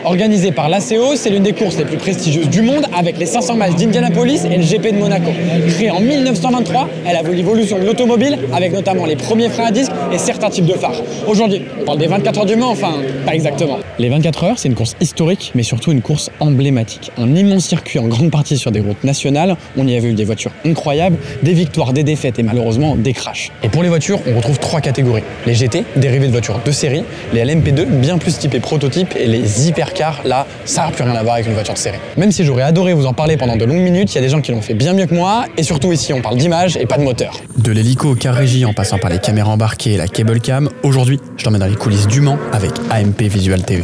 Organisée par l'ACO, c'est l'une des courses les plus prestigieuses du monde avec les 500 miles d'Indianapolis et le GP de Monaco. Créée en 1923, elle a vu l'évolution de l'automobile avec notamment les premiers freins à disque et certains types de phares. Aujourd'hui, on parle des 24 heures du Mans, enfin, pas exactement. Les 24 heures, c'est une course historique, mais surtout une course emblématique. Un immense circuit en grande partie sur des routes nationales. On y a vu des voitures incroyables, des victoires, des défaites et malheureusement des crashs. Et pour les voitures, on retrouve 3 catégories. Les GT, dérivés de voitures de série, les LMP2, bien plus typés prototypes, et les hypercars, là, ça n'a plus rien à voir avec une voiture de série. Même si j'aurais adoré vous en parler pendant de longues minutes, il y a des gens qui l'ont fait bien mieux que moi, et surtout ici, on parle d'image et pas de moteur. De l'hélico au car régie en passant par les caméras embarquées et la cable cam, aujourd'hui, je t'emmène dans les coulisses du Mans avec AMP Visual TV.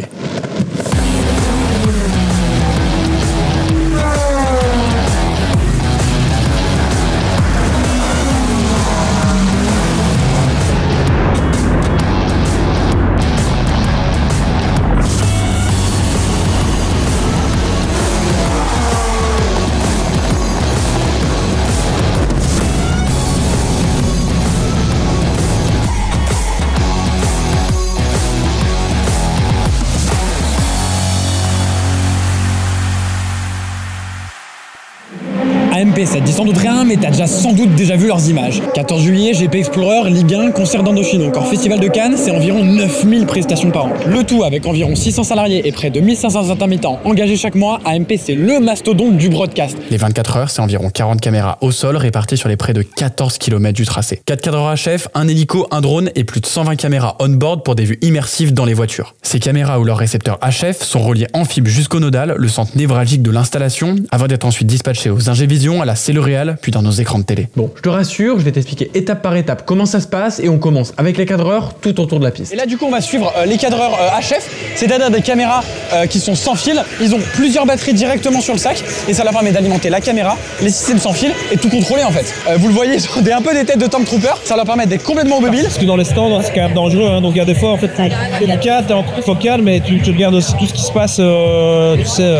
AMP, ça te dit sans doute rien, mais t'as sans doute déjà vu leurs images. 14 juillet, GP Explorer, Ligue 1, concert d'Indochine, encore Festival de Cannes, c'est environ 9000 prestations par an. Le tout avec environ 600 salariés et près de 1500 intermittents engagés chaque mois, AMP c'est le mastodonte du broadcast. Les 24 heures, c'est environ 40 caméras au sol réparties sur les près de 14 km du tracé. 4 cadreurs HF, un hélico, un drone et plus de 120 caméras on-board pour des vues immersives dans les voitures. Ces caméras ou leurs récepteurs HF sont reliés en fibre jusqu'au nodal, le centre névralgique de l'installation, avant d'être ensuite dispatchés aux Ingévision, à la Céloréal, puis dans nos écrans de télé. Bon, je te rassure, je vais t'expliquer étape par étape comment ça se passe et on commence avec les cadreurs tout autour de la piste. Et là du coup on va suivre les cadreurs HF, c'est-à-dire des caméras qui sont sans fil. Ils ont plusieurs batteries directement sur le sac et ça leur permet d'alimenter la caméra, les systèmes sans fil et tout contrôler en fait. Vous le voyez, ils ont un peu des têtes de Stormtrooper, ça leur permet d'être complètement mobile. Parce que dans les stands c'est quand même dangereux, hein, donc il y a des fois en fait t'es du cadre, t'es en focal mais tu regardes aussi tout ce qui se passe, tu sais...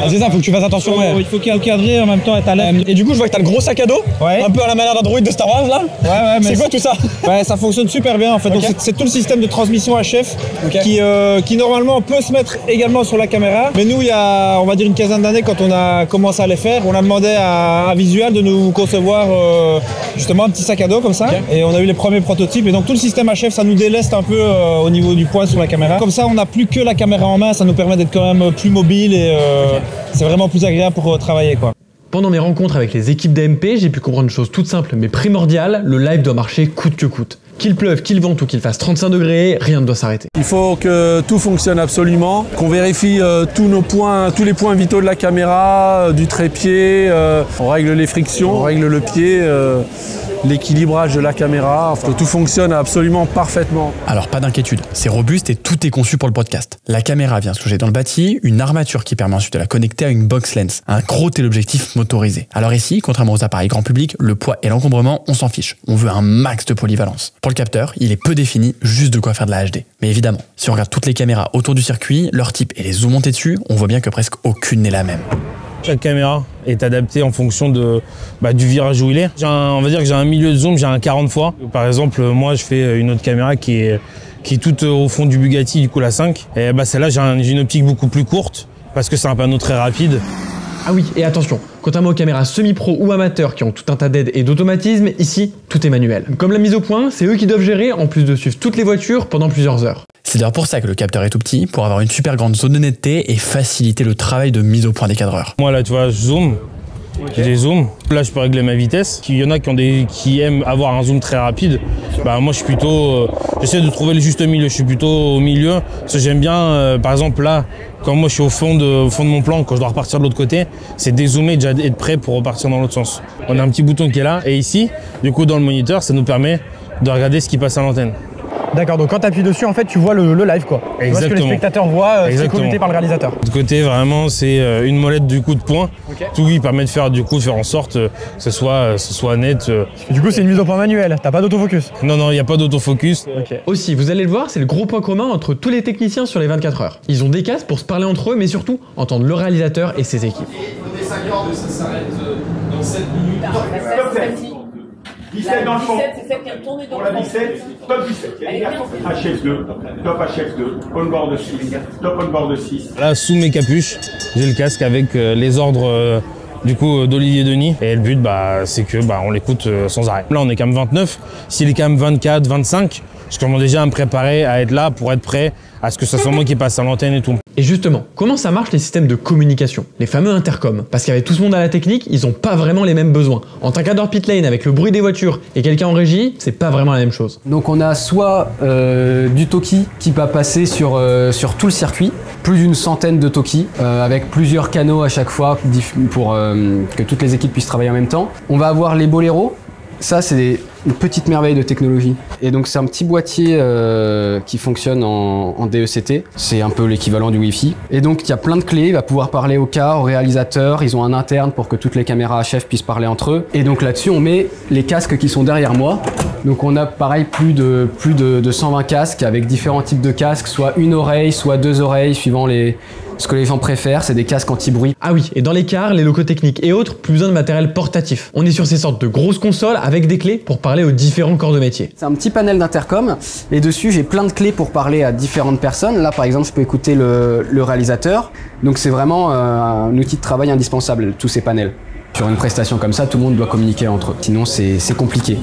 c'est ça, faut que tu fasses attention. Ouais. Il faut cadrer en même temps être à l'aise. Et du coup, je vois que t'as le gros sac à dos, un peu à la manière d'un droïde de Star Wars là. Ouais, mais c'est quoi tout ça? Ouais, ça fonctionne super bien en fait. Okay. Donc c'est tout le système de transmission HF qui normalement peut se mettre également sur la caméra. Mais nous, il y a, on va dire une quinzaine d'années, quand on a commencé à les faire, on a demandé à Visual de nous concevoir justement un petit sac à dos comme ça. Et on a eu les premiers prototypes. Et donc tout le système HF, ça nous déleste un peu au niveau du poids sur la caméra. Comme ça, on n'a plus que la caméra en main. Ça nous permet d'être quand même plus mobile et c'est vraiment plus agréable pour travailler quoi. Pendant mes rencontres avec les équipes d'AMP, j'ai pu comprendre une chose toute simple mais primordiale, le live doit marcher coûte que coûte. Qu'il pleuve, qu'il vente ou qu'il fasse 35 degrés, rien ne doit s'arrêter. Il faut que tout fonctionne absolument, qu'on vérifie tous les points vitaux de la caméra, du trépied, on règle les frictions, on règle le pied, l'équilibrage de la caméra, enfin, tout fonctionne absolument parfaitement. Alors pas d'inquiétude, c'est robuste et tout est conçu pour le podcast. La caméra vient se loger dans le bâti, une armature qui permet ensuite de la connecter à une box lens, un gros téléobjectif motorisé. Alors ici, contrairement aux appareils grand public, le poids et l'encombrement, on s'en fiche. On veut un max de polyvalence. Pour le capteur, il est peu défini, juste de quoi faire de la HD. Mais évidemment, si on regarde toutes les caméras autour du circuit, leur type et les zooms montés dessus, on voit bien que presque aucune n'est la même. Chaque caméra est adaptée en fonction du virage où il est. On va dire que j'ai un milieu de zoom, j'ai un 40 fois. Par exemple, moi je fais une autre caméra qui est toute au fond du Bugatti, du coup la 5. Et celle-là, j'ai une optique beaucoup plus courte parce que c'est un panneau très rapide. Ah oui, et attention, contrairement aux caméras semi-pro ou amateurs qui ont tout un tas d'aides et d'automatismes, ici, tout est manuel. Comme la mise au point, c'est eux qui doivent gérer, en plus de suivre toutes les voitures pendant plusieurs heures. C'est d'ailleurs pour ça que le capteur est tout petit, pour avoir une super grande zone de netteté et faciliter le travail de mise au point des cadreurs. Moi là, tu vois, je zoome. J'ai des zooms. Là, je peux régler ma vitesse. Il y en a qui aiment avoir un zoom très rapide. Moi, je suis plutôt... j'essaie de trouver le juste milieu. Je suis plutôt au milieu. Parce que j'aime bien, par exemple, là, quand moi, je suis au fond de mon plan, quand je dois repartir de l'autre côté, c'est dézoomer et déjà être prêt pour repartir dans l'autre sens. On a un petit bouton qui est là. Et ici, du coup, dans le moniteur, ça nous permet de regarder ce qui passe à l'antenne. D'accord, donc quand tu appuies dessus, en fait, tu vois le live, quoi. Exactement. Tu vois ce que les spectateurs voient, c'est commenté par le réalisateur. De côté, vraiment, c'est une molette du coup de poing. Tout qui permet de faire en sorte que ce soit net. Du coup, c'est une mise au point manuelle, t'as pas d'autofocus? Non, il n'y a pas d'autofocus. Aussi, vous allez le voir, c'est le gros point commun entre tous les techniciens sur les 24 heures. Ils ont des casques pour se parler entre eux, mais surtout entendre le réalisateur et ses équipes. Ça s'arrête dans 7 minutes. 17 dans le fond. C'est celle qui a tourné dans Pour le la fond. 17, top 17. HF2, top HF2, on-board 6, top on-board 6. Là, sous mes capuches, j'ai le casque avec les ordres du coup d'Olivier Denis. Et le but, c'est que on l'écoute sans arrêt. Là, on est quand même 29. S'il est quand même 24, 25, je commence déjà à me préparer à être là pour être prêt à ce que ce soit moi qui passe à l'antenne et tout. Et justement, comment ça marche les systèmes de communication? Les fameux intercoms. Parce qu'avec tout ce monde à la technique, ils n'ont pas vraiment les mêmes besoins. Entre un cadreur pit lane avec le bruit des voitures et quelqu'un en régie, c'est pas vraiment la même chose. Donc on a soit du talkie qui va passer sur tout le circuit, plus d'une centaine de talkies, avec plusieurs canaux à chaque fois pour que toutes les équipes puissent travailler en même temps. On va avoir les boléros. Ça, c'est une petite merveille de technologie. Et donc, c'est un petit boîtier qui fonctionne en DECT. C'est un peu l'équivalent du Wi-Fi. Et donc, il y a plein de clés. Il va pouvoir parler au car, au réalisateur. Ils ont un interne pour que toutes les caméras HF puissent parler entre eux. Et donc, là-dessus, on met les casques qui sont derrière moi. Donc, on a pareil plus de 120 casques avec différents types de casques, soit une oreille, soit deux oreilles, suivant ce que les gens préfèrent. C'est des casques anti-bruit. Ah oui, et dans les cars, les locaux techniques et autres, plus besoin de matériel portatif. On est sur ces sortes de grosses consoles avec des clés pour parler aux différents corps de métier. C'est un petit panel d'intercom et dessus j'ai plein de clés pour parler à différentes personnes. Là par exemple je peux écouter le réalisateur. Donc c'est vraiment un outil de travail indispensable, tous ces panels. Sur une prestation comme ça, tout le monde doit communiquer entre eux. Sinon c'est compliqué.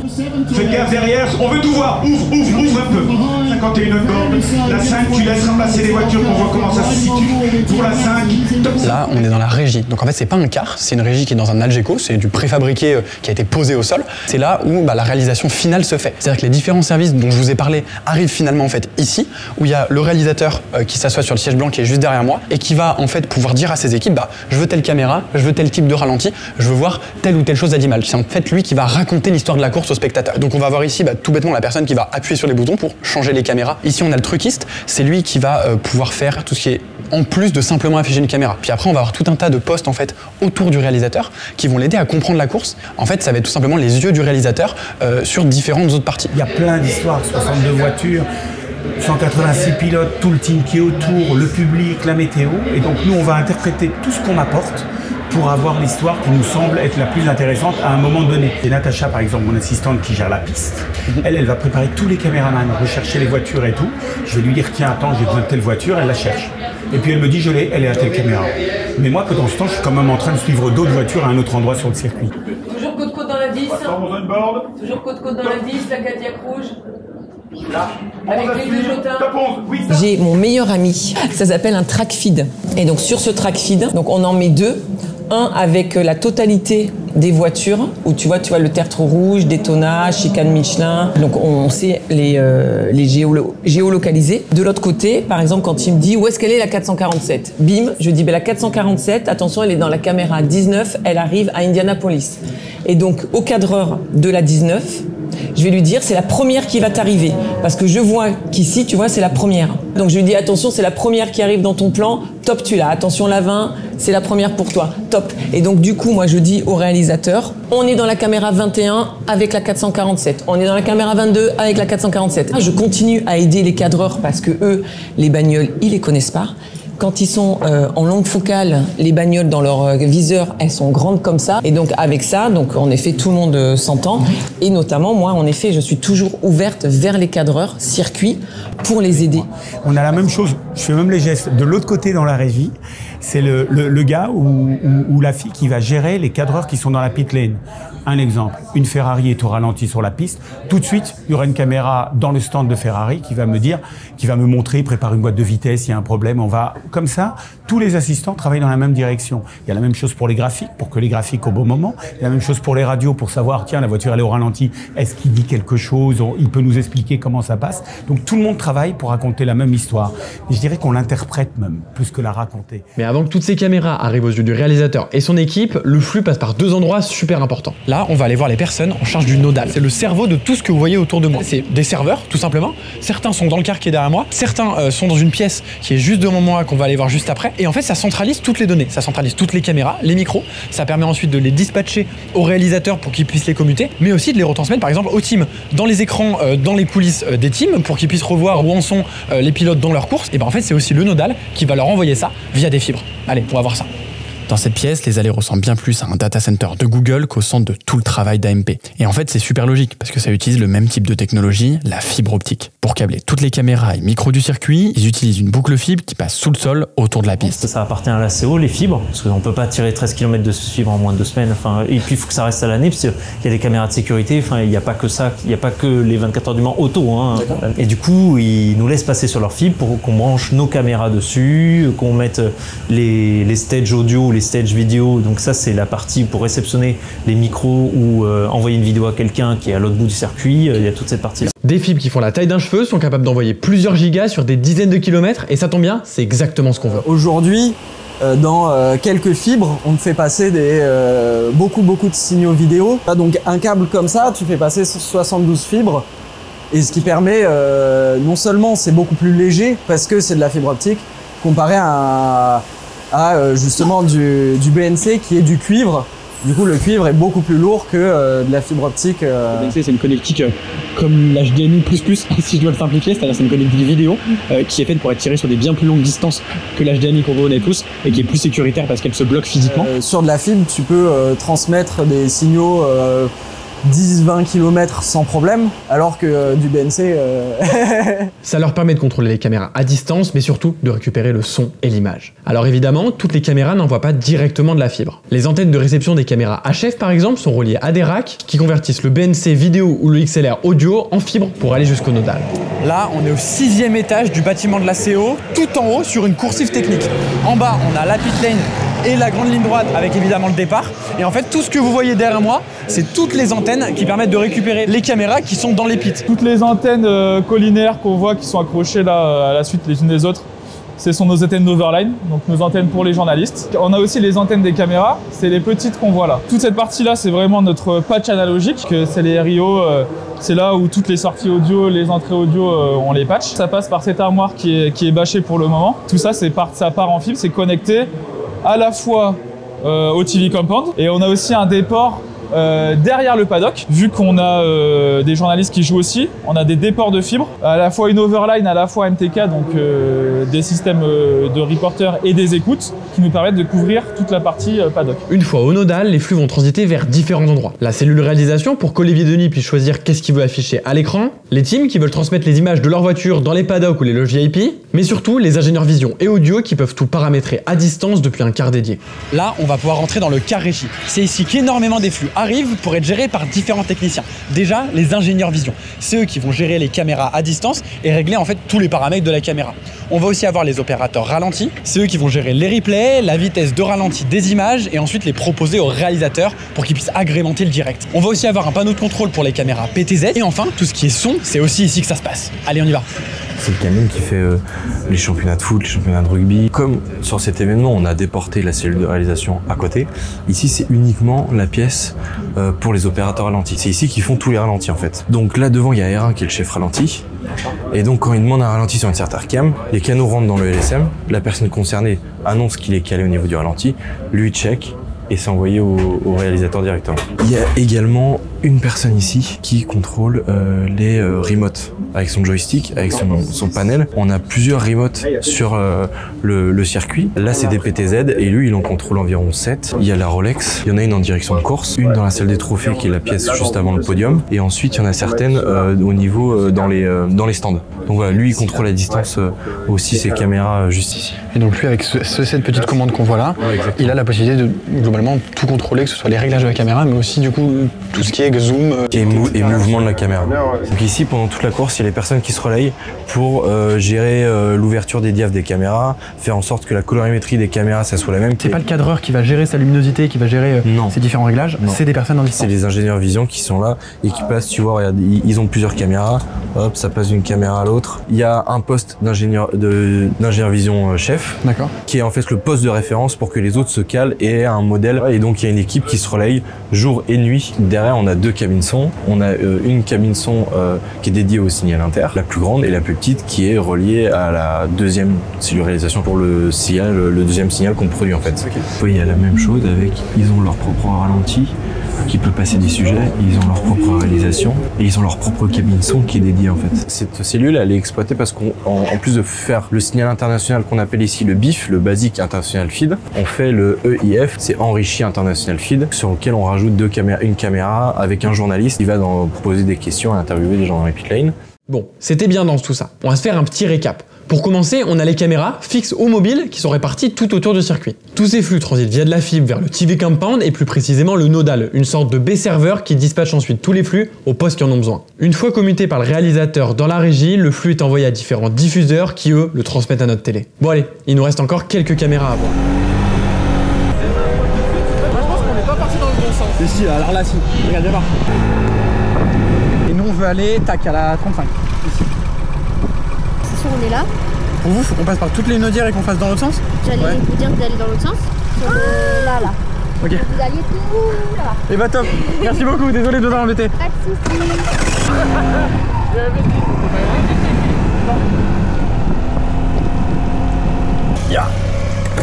Faites gaffe derrière, on veut tout voir. Ouvre un peu. 51 on-board. La 5, tu laisses passer les voitures pour voir comment ça se situe. Pour la 5, top 5. Là, on est dans la régie. Donc en fait, c'est pas un car, c'est une régie qui est dans un Algeco, c'est du préfabriqué qui a été posé au sol. C'est là où la réalisation finale se fait. C'est-à-dire que les différents services dont je vous ai parlé arrivent finalement en fait ici, où il y a le réalisateur qui s'assoit sur le siège blanc qui est juste derrière moi et qui va en fait pouvoir dire à ses équipes je veux telle caméra, je veux tel type de ralenti, je veux voir telle ou telle chose à l'image. C'est en fait lui qui va raconter l'histoire de la course au spectateur. Donc on va voir ici tout bêtement la personne qui va appuyer sur les boutons pour changer les caméras. Ici on a le truquiste, c'est lui qui va pouvoir faire tout ce qui est en plus de simplement afficher une caméra. Puis après on va avoir tout un tas de postes en fait autour du réalisateur qui vont l'aider à comprendre la course. En fait ça va être tout simplement les yeux du réalisateur sur différentes autres parties. Il y a plein d'histoires, 62 voitures, 186 pilotes, tout le team qui est autour, le public, la météo. Et donc nous on va interpréter tout ce qu'on apporte pour avoir l'histoire qui nous semble être la plus intéressante à un moment donné. Et Natacha, par exemple, mon assistante qui gère la piste, elle va préparer tous les caméramans, rechercher les voitures et tout. Je vais lui dire, tiens, attends, j'ai besoin de telle voiture, elle la cherche. Et puis elle me dit, je l'ai, elle est à telle caméra. Mais moi, pendant ce temps, je suis quand même en train de suivre d'autres voitures à un autre endroit sur le circuit. Toujours côte-côte dans la 10. Toujours côte-côte dans la 10, la Cadillac rouge. Là, avec les deux jotins. J'ai mon meilleur ami, ça s'appelle un track feed. Et donc sur ce track feed, donc on en met deux. Un avec la totalité des voitures, où tu vois le tertre rouge, Daytona, chicane Michelin. Donc on sait les géolocaliser. De l'autre côté, par exemple, quand il me dit où est-ce qu'elle est la 447, bim, je dis la 447, attention, elle est dans la caméra 19, elle arrive à Indianapolis. Et donc au cadreur de la 19, je vais lui dire c'est la première qui va t'arriver parce que je vois qu'ici tu vois c'est la première. Donc je lui dis attention c'est la première qui arrive dans ton plan, top tu l'as, attention la 20 c'est la première pour toi, top. Et donc du coup moi je dis au réalisateur on est dans la caméra 21 avec la 447, on est dans la caméra 22 avec la 447. Je continue à aider les cadreurs parce que eux les bagnoles ils les connaissent pas. Quand ils sont en longue focale, les bagnoles dans leur viseur, elles sont grandes comme ça. Et donc avec ça, donc en effet, tout le monde s'entend. Et notamment, moi, en effet, je suis toujours ouverte vers les cadreurs, circuit, pour les aider. On a la même chose, je fais même les gestes. De l'autre côté dans la régie, c'est le gars ou la fille qui va gérer les cadreurs qui sont dans la pit lane. Un exemple, une Ferrari est au ralenti sur la piste. Tout de suite, il y aura une caméra dans le stand de Ferrari qui va me dire, qui va me montrer, prépare une boîte de vitesse, il y a un problème, on va... Comme ça, tous les assistants travaillent dans la même direction. Il y a la même chose pour les graphiques, pour que les graphiques au bon moment. Il y a la même chose pour les radios, pour savoir, tiens, la voiture elle est au ralenti, est-ce qu'il dit quelque chose, il peut nous expliquer comment ça passe. Donc tout le monde travaille pour raconter la même histoire. Et je dirais qu'on l'interprète même, plus que la raconter. Mais avant que toutes ces caméras arrivent aux yeux du réalisateur et son équipe, le flux passe par deux endroits super importants. Là, on va aller voir les personnes en charge du nodal. C'est le cerveau de tout ce que vous voyez autour de moi. C'est des serveurs, tout simplement. Certains sont dans le car qui est derrière moi. Certains sont dans une pièce qui est juste devant moi, qu'on va aller voir juste après. Et en fait, ça centralise toutes les données. Ça centralise toutes les caméras, les micros. Ça permet ensuite de les dispatcher au réalisateur pour qu'il puisse les commuter, mais aussi de les retransmettre, par exemple, aux teams. Dans les écrans, dans les coulisses des teams, pour qu'ils puissent revoir où en sont les pilotes dans leur course. Et ben en fait, c'est aussi le nodal qui va leur envoyer ça via des fibres. Allez, on va voir ça. Dans cette pièce, les allées ressemblent bien plus à un data center de Google qu'au centre de tout le travail d'AMP. Et en fait, c'est super logique parce que ça utilise le même type de technologie, la fibre optique. Pour câbler toutes les caméras et micros du circuit, ils utilisent une boucle fibre qui passe sous le sol autour de la piste. Ça appartient à l'ACO, les fibres, parce qu'on ne peut pas tirer 13 km de fibre en moins de 2 semaines. Et puis il faut que ça reste à l'année, parce qu'il y a des caméras de sécurité, il n'y a pas que ça, il n'y a pas que les 24 heures du Mans auto. Et du coup, ils nous laissent passer sur leur fibre pour qu'on branche nos caméras dessus, qu'on mette les stages audio, les stages vidéo. Donc ça, c'est la partie pour réceptionner les micros ou envoyer une vidéo à quelqu'un qui est à l'autre bout du circuit. Il y a toute cette partie-là. Des fibres qui font la taille d'un cheveu sont capables d'envoyer plusieurs gigas sur des dizaines de kilomètres, et ça tombe bien, c'est exactement ce qu'on veut. Aujourd'hui, dans quelques fibres, on fait passer beaucoup de signaux vidéo. Donc un câble comme ça, tu fais passer 72 fibres, et ce qui permet, non seulement c'est beaucoup plus léger parce que c'est de la fibre optique, comparé à justement du BNC qui est du cuivre. Du coup, le cuivre est beaucoup plus lourd que de la fibre optique. Le BNC, c'est une connectique comme l'HDMI++, si je dois le simplifier, c'est-à-dire c'est une connectique vidéo qui est faite pour être tirée sur des bien plus longues distances que l'HDMI qu'on connaît tous et qui est plus sécuritaire parce qu'elle se bloque physiquement. Sur de la fibre, tu peux transmettre des signaux 10-20 km sans problème, alors que du BNC... Ça leur permet de contrôler les caméras à distance, mais surtout de récupérer le son et l'image. Alors évidemment, toutes les caméras n'envoient pas directement de la fibre. Les antennes de réception des caméras HF par exemple sont reliées à des racks qui convertissent le BNC vidéo ou le XLR audio en fibre pour aller jusqu'au nodal. Là, on est au 6e étage du bâtiment de l'ACO, tout en haut sur une coursive technique. En bas, on a la pit lane et la grande ligne droite avec évidemment le départ. Et en fait, tout ce que vous voyez derrière moi, c'est toutes les antennes qui permettent de récupérer les caméras qui sont dans les pits. Toutes les antennes collinaires qu'on voit qui sont accrochées là à la suite les unes des autres, ce sont nos antennes d'overline, donc nos antennes pour les journalistes. On a aussi les antennes des caméras, c'est les petites qu'on voit là. Toute cette partie-là, c'est vraiment notre patch analogique, c'est les RIO, c'est là où toutes les sorties audio, les entrées audio, on les patch. Ça passe par cette armoire qui est bâchée pour le moment. Tout ça, ça part en fibre, c'est connecté à la fois au TV Compound, et on a aussi un déport derrière le paddock. Vu qu'on a des journalistes qui jouent aussi, on a des déports de fibres, à la fois une overline, à la fois MTK, donc des systèmes de reporters et des écoutes qui nous permettent de couvrir toute la partie paddock. Une fois au nodal, les flux vont transiter vers différents endroits. La cellule réalisation pour qu'Olivier Denis puisse choisir qu'est-ce qu'il veut afficher à l'écran, les teams qui veulent transmettre les images de leur voiture dans les paddocks ou les loges VIP, mais surtout les ingénieurs vision et audio qui peuvent tout paramétrer à distance depuis un car dédié. Là, on va pouvoir rentrer dans le car régie. C'est ici qu'énormément des flux arrivent pour être gérés par différents techniciens. Déjà, les ingénieurs vision. C'est eux qui vont gérer les caméras à distance et régler en fait tous les paramètres de la caméra. On va aussi avoir les opérateurs ralentis. C'est eux qui vont gérer les replays, la vitesse de ralenti des images et ensuite les proposer aux réalisateurs pour qu'ils puissent agrémenter le direct. On va aussi avoir un panneau de contrôle pour les caméras PTZ et enfin, tout ce qui est son, c'est aussi ici que ça se passe. Allez, on y va. C'est le camion qui fait les championnats de foot, les championnats de rugby. Comme sur cet événement, on a déporté la cellule de réalisation à côté. Ici, c'est uniquement la pièce pour les opérateurs ralentis. C'est ici qu'ils font tous les ralentis en fait. Donc là devant, il y a R1 qui est le chef ralenti. Et donc quand il demande un ralenti sur une certaine cam, les canaux rentrent dans le LSM. La personne concernée annonce qu'il est calé au niveau du ralenti. Lui check. Et c'est envoyé au réalisateur directement. Il y a également une personne ici qui contrôle les remotes avec son joystick, avec son panel. On a plusieurs remotes sur le circuit. Là, c'est des PTZ et lui, il en contrôle environ 7. Il y a la Rolex, il y en a une en direction de course, une dans la salle des trophées qui est la pièce juste avant le podium. Et ensuite, il y en a certaines au niveau dans les stands. Donc voilà, lui, il contrôle à distance aussi ses caméras juste ici. Et donc lui, avec cette petite commande qu'on voit là, il a la possibilité de globalement tout contrôler, que ce soit les réglages de la caméra, mais aussi du coup tout ce qui est zoom et mouvement de la caméra. Donc ici, pendant toute la course, il y a les personnes qui se relayent pour gérer l'ouverture des diaphes des caméras, faire en sorte que la colorimétrie des caméras, ça soit la même. C'est pas le cadreur qui va gérer sa luminosité, qui va gérer ces différents réglages, c'est des personnes en distance. C'est les ingénieurs vision qui sont là et qui passent, tu vois, regarde, ils ont plusieurs caméras, hop, ça passe d'une caméra à l'autre. Il y a un poste d'ingénieur vision chef, qui est en fait le poste de référence pour que les autres se calent et aient un modèle. Et donc il y a une équipe qui se relaye jour et nuit. Derrière, on a 2 cabines son. On a une cabine son qui est dédiée au signal inter, la plus grande, et la plus petite qui est reliée à la deuxième cellule de réalisation pour le signal, le deuxième signal qu'on produit en fait. Oui, il y a la même chose avec, ils ont leur propre ralenti. qui peut passer des sujets, ils ont leur propre réalisation et ils ont leur propre cabine son qui est dédiée en fait. Cette cellule, elle est exploitée parce qu'en plus de faire le signal international qu'on appelle ici le BIF, le Basic International Feed, on fait le EIF, c'est Enrichi International Feed, sur lequel on rajoute une caméra avec un journaliste qui va poser des questions et interviewer des gens dans les pit lane. Bon, c'était bien dense tout ça. On va se faire un petit récap. Pour commencer, on a les caméras fixes ou mobiles qui sont réparties tout autour du circuit. Tous ces flux transitent via de la fibre vers le TV compound et plus précisément le nodal, une sorte de B-serveur qui dispatche ensuite tous les flux aux postes qui en ont besoin. Une fois commuté par le réalisateur dans la régie, le flux est envoyé à différents diffuseurs qui eux le transmettent à notre télé. Bon allez, il nous reste encore quelques caméras à voir. Moi je pense qu'on n'est pas parti dans le bon sens. Mais si, alors là si, regardez là. Et nous on veut aller, tac, à la 35, ici. C'est sûr on est là. Pour vous, faut qu'on passe par toutes les nodières et qu'on fasse dans l'autre sens? J'allais vous dire d'aller dans l'autre sens. Là. Ok. Vous alliez tout là. Et bah top. Merci beaucoup, désolé de vous avoir embêté. Pas de soucis. Yeah.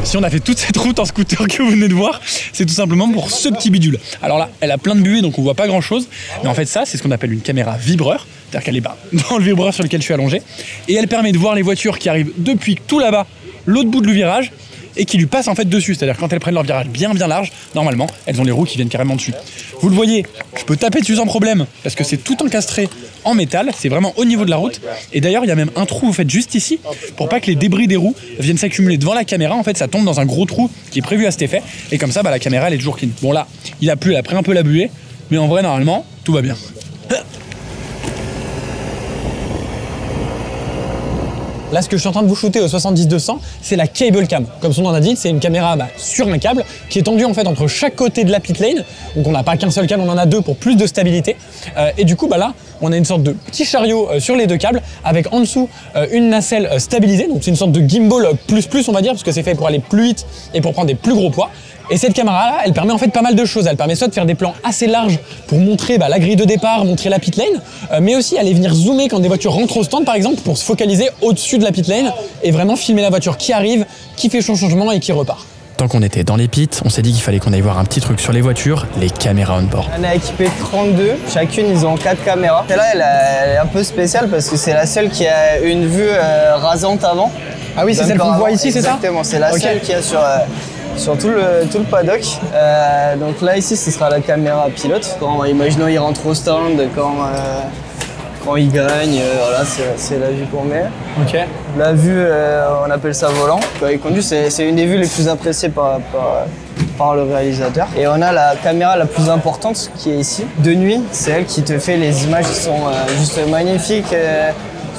Si on a fait toute cette route en scooter que vous venez de voir, c'est tout simplement pour ce petit bidule. Alors là, elle a plein de buées donc on voit pas grand chose. Mais en fait ça, c'est ce qu'on appelle une caméra vibreur. C'est-à-dire qu'elle est dans le vibreur sur lequel je suis allongé. Et elle permet de voir les voitures qui arrivent depuis tout là-bas, l'autre bout du virage, et qui lui passent en fait dessus. C'est-à-dire quand elles prennent leur virage bien large, normalement, elles ont les roues qui viennent carrément dessus. Vous le voyez, je peux taper dessus sans problème, parce que c'est tout encastré en métal, c'est vraiment au niveau de la route. Et d'ailleurs, il y a même un trou en fait juste ici, pour pas que les débris des roues viennent s'accumuler devant la caméra. En fait, ça tombe dans un gros trou qui est prévu à cet effet. Et comme ça, la caméra, elle est toujours clean. Bon là, il a plu, elle a pris un peu la buée, mais en vrai, normalement, tout va bien. Là, ce que je suis en train de vous shooter au 70-200, c'est la cable cam. Comme son nom l'indique, c'est une caméra sur un câble qui est tendue en fait entre chaque côté de la pit lane. Donc on n'a pas qu'un seul câble, on en a deux pour plus de stabilité. Et du coup, là, on a une sorte de petit chariot sur les deux câbles avec en dessous une nacelle stabilisée. Donc c'est une sorte de gimbal plus on va dire, parce que c'est fait pour aller plus vite et pour prendre des plus gros poids. Et cette caméra-là, elle permet en fait pas mal de choses. Elle permet soit de faire des plans assez larges pour montrer la grille de départ, montrer la pit lane, mais aussi aller venir zoomer quand des voitures rentrent au stand par exemple pour se focaliser au-dessus de la pit lane et vraiment filmer la voiture qui arrive, qui fait son changement et qui repart. Tant qu'on était dans les pits, on s'est dit qu'il fallait qu'on aille voir un petit truc sur les voitures, les caméras on-board. On a équipé 32, chacune ils ont 4 caméras. Celle-là elle est un peu spéciale parce que c'est la seule qui a une vue rasante avant. Ah oui, c'est celle qu'on voit ici, c'est ça? Exactement, c'est la seule qui a sur tout le paddock. Donc là ici ce sera la caméra pilote. Imaginons il rentre au stand, quand il gagne, voilà, c'est la vue qu'on met. Ok. La vue, on appelle ça volant. Quand il conduit, c'est une des vues les plus appréciées par le réalisateur. Et on a la caméra la plus importante qui est ici. De nuit, c'est elle qui te fait les images qui sont juste magnifiques.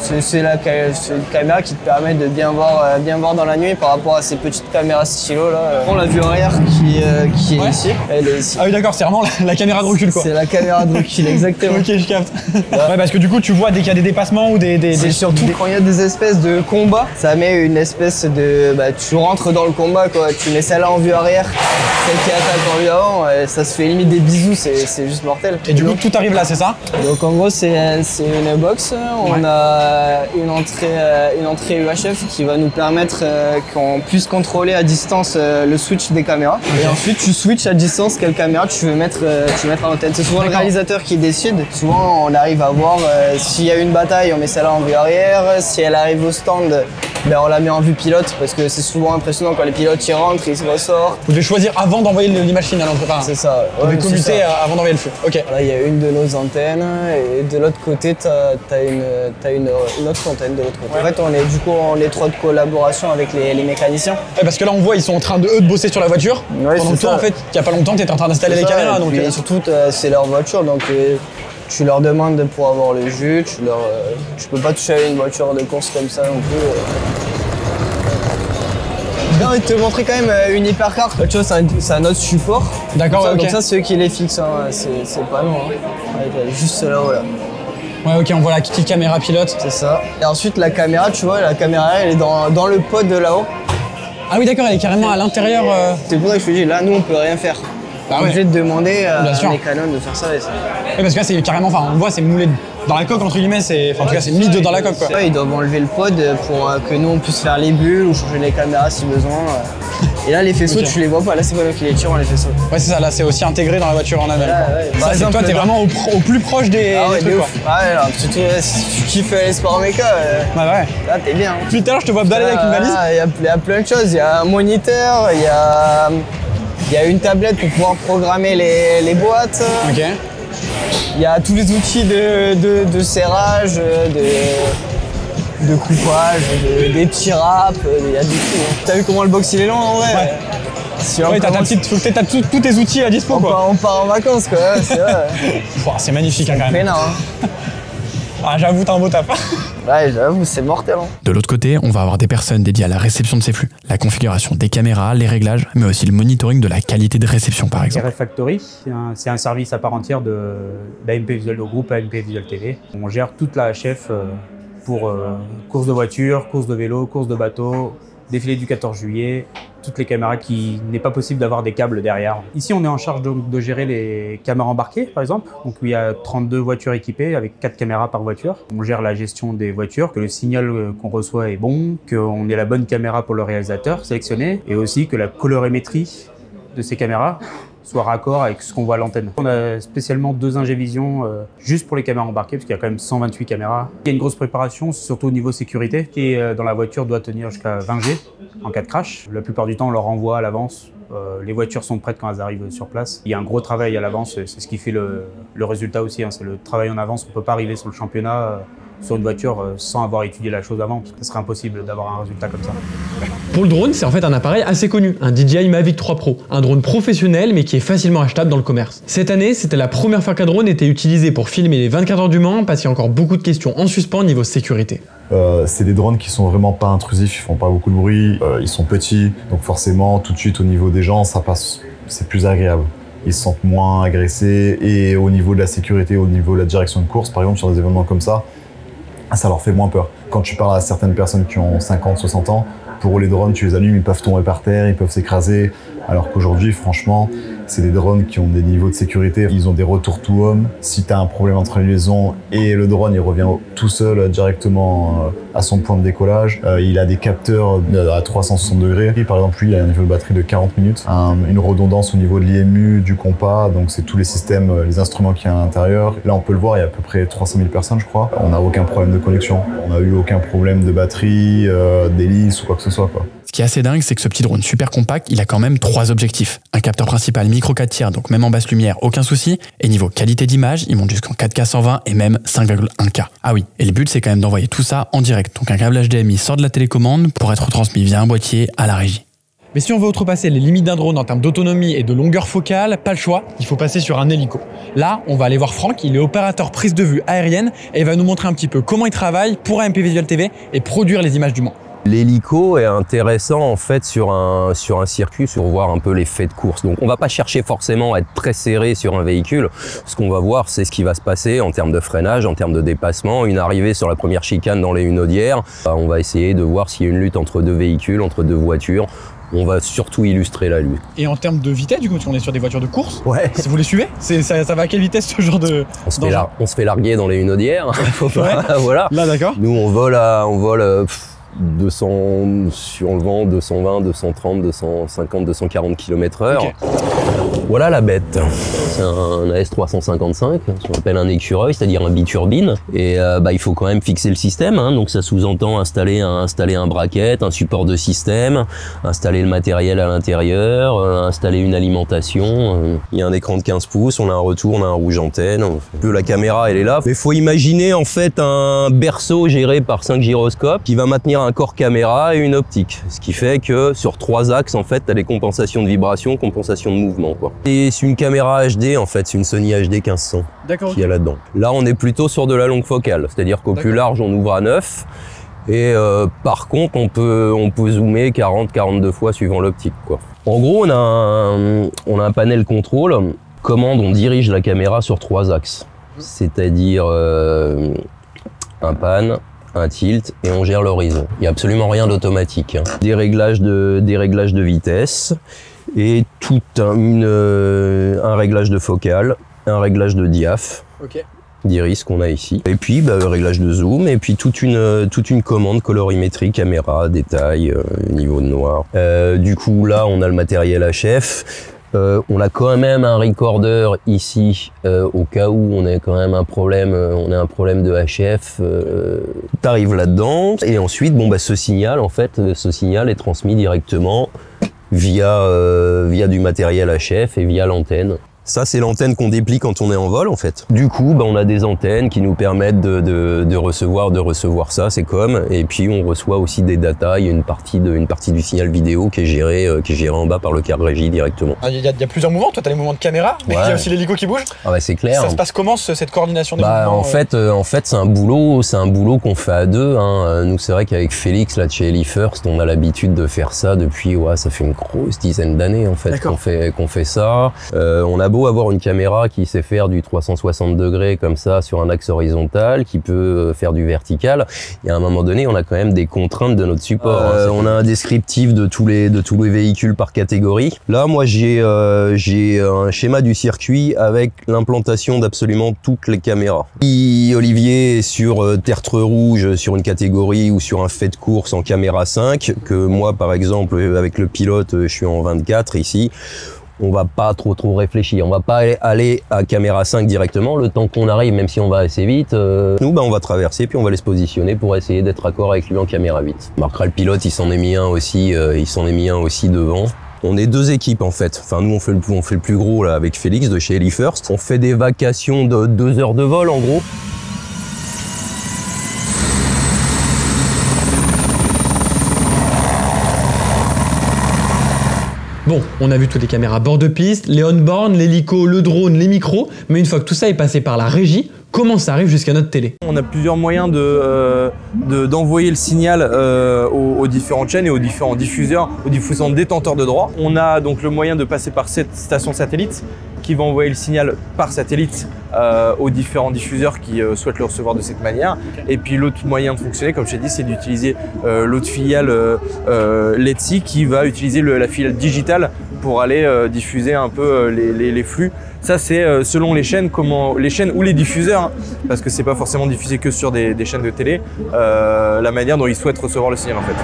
C'est une caméra qui te permet de bien voir dans la nuit par rapport à ces petites caméras stylo là. On la vue arrière qui est ici, elle est ici. Ah oui d'accord, c'est vraiment la caméra de recul quoi. C'est la caméra de recul, exactement. Ok, je capte. Ouais, parce que du coup tu vois dès qu'il y a des dépassements ou C'est surtout quand il y a des espèces de combats, ça met une espèce de... tu rentres dans le combat quoi, tu mets celle-là en vue arrière, celle qui attaque en vue avant, ça se fait limite des bisous, c'est juste mortel. Et du coup tout arrive là, c'est ça? Donc en gros c'est une box, on a une entrée UHF qui va nous permettre qu'on puisse contrôler à distance le switch des caméras. Okay. Et ensuite tu switches à distance quelle caméra tu veux mettre en antenne. C'est souvent le réalisateur qui décide. Souvent on arrive à voir s'il y a une bataille, on met celle-là en vue arrière. Si elle arrive au stand, on la met en vue pilote parce que c'est souvent impressionnant quand les pilotes y rentrent, ils se ressortent. Vous devez choisir avant d'envoyer l'image finale entre part. C'est ça. Vous devez commuter avant d'envoyer le flux. Ok. Là il y a une de nos antennes et de l'autre côté t'as une autre antenne de l'autre côté. Ouais. En fait on est du coup en étroite collaboration avec les mécaniciens. Ouais, parce que là on voit ils sont en train de bosser sur la voiture. Ouais, pendant que toi en fait il y a pas longtemps t'étais en train d'installer les caméras. Donc, et surtout c'est leur voiture donc tu leur demandes pour avoir le jus, tu peux pas toucher à une voiture de course comme ça non plus. J'ai envie de te montrer quand même une hypercar. Tu vois, c'est un autre support. D'accord, ok. Donc ça, c'est eux qui les fixent, hein. c'est pas nous. Hein. Juste là-haut, là. Ouais, ok, on voit la petite caméra pilote. C'est ça. Et ensuite, la caméra, tu vois, elle est dans le pod de là-haut. Ah oui, d'accord, elle est carrément à l'intérieur. C'est pour ça que je te dis, là, nous, on peut rien faire. Bah On est obligé de demander à Bien sûr. mes Canon de faire ça. Oui, parce que là, c'est carrément, enfin, on voit, c'est moulé dans la coque, entre guillemets, en tout cas, c'est mis dans la coque, quoi. Ouais, ils doivent enlever le pod pour que nous on puisse faire les bulles ou changer les caméras si besoin. Et là, les faisceaux, Ok. tu les vois pas. Là, c'est pas nous qui les tirons, les faisceaux. Ouais, c'est ça, là, c'est aussi intégré dans la voiture en elle-même. Ouais. Ça, c'est toi, t'es vraiment au plus proche des, Ah ouais, des trucs, de quoi. ouf. Ah ouais, là, surtout si tu kiffes les sports méca, Ouais. là, t'es bien. Depuis tout à l'heure, je te vois balader avec une valise. Il y a plein de choses. Il y a un moniteur, il y a une tablette pour pouvoir programmer les boîtes. Ok. Il y a tous les outils de serrage, de coupage, des petits wraps, il y a du tout. Hein. T'as vu comment le box il est long en vrai? Ouais. Si Ouais, t'as tous tes outils à dispo, quoi. On part en vacances, quoi. Ouais, c'est vrai. Pouah, c'est magnifique, hein, quand même. Peinard, hein. Ah, j'avoue, t'as un beau taf. Ouais, j'avoue, c'est mortel. Hein. De l'autre côté, on va avoir des personnes dédiées à la réception de ces flux, la configuration des caméras, les réglages, mais aussi le monitoring de la qualité de réception par exemple. RF Factory, c'est un service à part entière d'AMP Visual au groupe AMP Visual TV. On gère toute la HF pour courses de voiture, courses de vélo, courses de bateau, défilé du 14 juillet, toutes les caméras qui n'est pas possible d'avoir des câbles derrière. Ici, on est en charge donc de gérer les caméras embarquées, par exemple. Donc, il y a 32 voitures équipées avec 4 caméras par voiture. On gère la gestion des voitures, que le signal qu'on reçoit est bon, qu'on ait la bonne caméra pour le réalisateur sélectionné, et aussi que la colorimétrie de ces caméras soit raccord avec ce qu'on voit à l'antenne. On a spécialement 2 Ingévision juste pour les caméras embarquées, parce qu'il y a quand même 128 caméras. Il y a une grosse préparation, surtout au niveau sécurité, qui dans la voiture doit tenir jusqu'à 20 G en cas de crash. La plupart du temps, on leur envoie à l'avance. Les voitures sont prêtes quand elles arrivent sur place. Il y a un gros travail à l'avance, c'est ce qui fait le résultat aussi. Hein. C'est le travail en avance. On ne peut pas arriver sur le championnat sur une voiture sans avoir étudié la chose avant, parce que ce serait impossible d'avoir un résultat comme ça. Pour le drone, c'est en fait un appareil assez connu, un DJI Mavic 3 Pro. Un drone professionnel mais qui est facilement achetable dans le commerce. Cette année, c'était la première fois qu'un drone était utilisé pour filmer les 24 heures du Mans parce qu'il y a encore beaucoup de questions en suspens niveau sécurité. C'est des drones qui sont vraiment pas intrusifs, ils font pas beaucoup de bruit, ils sont petits, donc forcément tout de suite au niveau des gens, ça passe, c'est plus agréable. Ils se sentent moins agressés et au niveau de la sécurité, au niveau de la direction de course, par exemple sur des événements comme ça leur fait moins peur. Quand tu parles à certaines personnes qui ont 50, 60 ans, pour eux les drones, tu les allumes, ils peuvent tomber par terre, ils peuvent s'écraser, alors qu'aujourd'hui, franchement, c'est des drones qui ont des niveaux de sécurité, ils ont des retours tout home. Si tu as un problème entre les liaisons et le drone, il revient tout seul directement à son point de décollage. Il a des capteurs à 360 degrés. Par exemple, lui, il a un niveau de batterie de 40 minutes, une redondance au niveau de l'IMU, du compas, donc c'est tous les systèmes, les instruments qu'il y a à l'intérieur. Là, on peut le voir, il y a à peu près 300 000 personnes, je crois. On n'a aucun problème de connexion, on n'a eu aucun problème de batterie, d'hélice ou quoi que ce soit, quoi. Ce qui est assez dingue, c'est que ce petit drone super compact, il a quand même 3 objectifs. Un capteur principal micro 4 tiers, donc même en basse lumière, aucun souci. Et niveau qualité d'image, il monte jusqu'en 4K 120 et même 5,1K. Ah oui, et le but, c'est quand même d'envoyer tout ça en direct. Donc un câble HDMI sort de la télécommande pour être transmis via un boîtier à la régie. Mais si on veut outrepasser les limites d'un drone en termes d'autonomie et de longueur focale, pas le choix, il faut passer sur un hélico. Là, on va aller voir Franck, il est opérateur prise de vue aérienne et il va nous montrer un petit peu comment il travaille pour AMP Visual TV et produire les images du Mans. L'hélico est intéressant en fait sur un circuit, sur voir un peu l'effet de course. Donc on va pas chercher forcément à être très serré sur un véhicule. Ce qu'on va voir, c'est ce qui va se passer en termes de freinage, en termes de dépassement. Une arrivée sur la première chicane dans les hunaudières, on va essayer de voir s'il y a une lutte entre 2 véhicules, entre 2 voitures. On va surtout illustrer la lutte. Et en termes de vitesse, du coup, on est sur des voitures de course. Ouais. Si vous les suivez, ça va à quelle vitesse ce genre de... On se fait larguer dans les hunaudières. Ouais. Voilà. Là, d'accord. Nous, on vole 200 sur le vent, 220, 230, 250, 240 km/h. Okay. Voilà la bête. C'est un AS355, ce qu'on appelle un écureuil, c'est-à-dire un biturbine. Et il faut quand même fixer le système, hein, donc ça sous-entend installer un bracket, un support de système, installer le matériel à l'intérieur, installer une alimentation. Il y a un écran de 15 pouces, on a un retour, on a un rouge antenne. La caméra, elle est là. Mais il faut imaginer en fait un berceau géré par 5 gyroscopes qui va maintenir un corps caméra et une optique. Ce qui fait que sur 3 axes, en fait, tu as les compensations de vibration, compensations de mouvement, quoi. Et c'est une caméra HD, en fait, c'est une Sony HD 1500 qu'il y a là-dedans. Là, on est plutôt sur de la longue focale, c'est-à-dire qu'au plus large, on ouvre à 9. Et par contre, on peut zoomer 40-42 fois suivant l'optique, quoi. En gros, on a un panel contrôle. Commande, on dirige la caméra sur 3 axes. C'est-à-dire un pan, un tilt et on gère l'horizon. Il n'y a absolument rien d'automatique, hein. Des réglages de vitesse et tout un réglage de focale, un réglage de diaph, d'iris qu'on a ici, et puis réglage de zoom, et puis toute une commande colorimétrie, caméra, détail, niveau de noir. Du coup là on a le matériel HF. On a quand même un recorder ici au cas où on a quand même un problème, de HF. T'arrives là-dedans et ensuite ce signal est transmis directement via du matériel HF et via l'antenne. Ça, c'est l'antenne qu'on déplie quand on est en vol, en fait. Du coup, on a des antennes qui nous permettent de recevoir ça, c'est comme. Et puis, on reçoit aussi des datas. Il y a une partie du signal vidéo qui est gérée en bas par le car régie directement. Il y a plusieurs mouvements. Toi, tu as les mouvements de caméra, mais il y a aussi l'hélico qui bouge. Ah, c'est clair. Ça se passe comment, cette coordination des mouvements? En fait, c'est un boulot qu'on fait à deux. Hein. Nous, c'est vrai qu'avec Félix, là, de chez HeliFirst, on a l'habitude de faire ça depuis, ça fait une grosse dizaine d'années, en fait, qu'on fait ça. On a beau avoir une caméra qui sait faire du 360 degrés comme ça sur un axe horizontal, qui peut faire du vertical, et à un moment donné on a quand même des contraintes de notre support. On a un descriptif de tous les véhicules par catégorie. Là moi j'ai un schéma du circuit avec l'implantation d'absolument toutes les caméras. Si Olivier est sur tertre rouge sur une catégorie ou sur un fait de course en caméra 5, que moi par exemple avec le pilote je suis en 24 ici, on va pas trop réfléchir, on va pas aller à caméra 5 directement, le temps qu'on arrive, même si on va assez vite, nous on va traverser puis on va les se positionner pour essayer d'être raccord avec lui en caméra 8. Marquera le pilote, il s'en est mis un aussi devant. On est deux équipes en fait, enfin nous on fait le plus gros là avec Félix de chez HeliFirst. On fait des vacations de 2 heures de vol en gros. Bon, on a vu toutes les caméras bord de piste, les on-board, l'hélico, le drone, les micros, mais une fois que tout ça est passé par la régie, comment ça arrive jusqu'à notre télé? On a plusieurs moyens d'envoyer le signal aux différentes chaînes et aux différents diffuseurs, aux différents détenteurs de droits. On a donc le moyen de passer par cette station satellite qui va envoyer le signal par satellite aux différents diffuseurs qui souhaitent le recevoir de cette manière. Et puis l'autre moyen de fonctionner, comme je t'ai dit, c'est d'utiliser l'autre filiale Letzi qui va utiliser la filiale digitale pour aller diffuser un peu les flux. Ça c'est selon les chaînes, ou les diffuseurs, hein, parce que c'est pas forcément diffusé que sur des chaînes de télé, la manière dont ils souhaitent recevoir le signal en fait.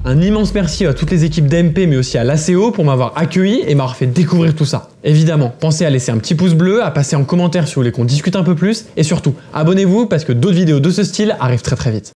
Un immense merci à toutes les équipes d'AMP mais aussi à l'ACO pour m'avoir accueilli et m'avoir fait découvrir tout ça. Évidemment, pensez à laisser un petit pouce bleu, à passer en commentaire si vous voulez qu'on discute un peu plus et surtout, abonnez-vous parce que d'autres vidéos de ce style arrivent très vite.